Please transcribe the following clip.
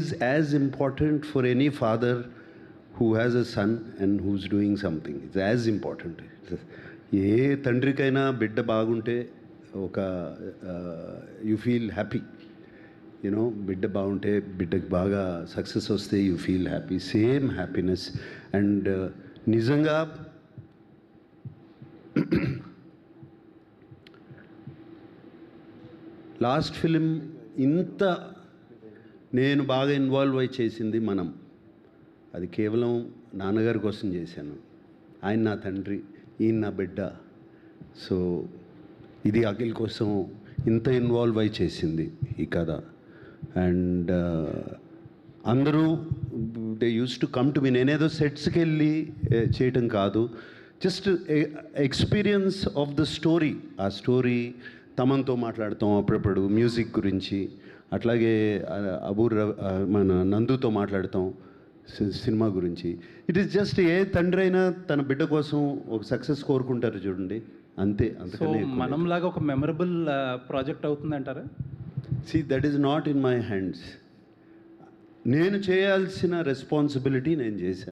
Is as important for any father who has a son and who's doing something. It's as important. ఏ తండ్రికైనా బిడ్డ బాగుంటే ఒక you feel happy, you know, బిడ్డ బాగుంటే, బిడ్డకి బాగా సక్సెస్ వస్తే you feel happy, same happiness. And నిజంగా last film ఇంత నేను బాగా ఇన్వాల్వ్ అయి చేసింది మనం, అది కేవలం నాన్నగారి కోసం చేశాను. ఆయన నా తండ్రి, ఈయన నా బిడ్డ. సో ఇది అఖిల్ కోసం ఇంత ఇన్వాల్వ్ అయి చేసింది ఈ కథ. అండ్ అందరూ they use to come to me. నేనేదో సెట్స్కి వెళ్ళి చేయటం కాదు, just experience of the story. ఆ స్టోరీ తమన్తో మాట్లాడతాం అప్పుడప్పుడు మ్యూజిక్ గురించి, అట్లాగే మన నందుతో మాట్లాడతాం సినిమా గురించి. ఇట్ ఈస్ జస్ట్ ఏ తండ్రి అయినా తన బిడ్డ కోసం ఒక సక్సెస్ కోరుకుంటారు చూడండి, అంతే. అంతకనే మనంలాగా ఒక మెమరబుల్ ప్రాజెక్ట్ అవుతుందంటారా? See, that is not in my hands. నేను చేయాల్సిన రెస్పాన్సిబిలిటీ నేను చేశాను.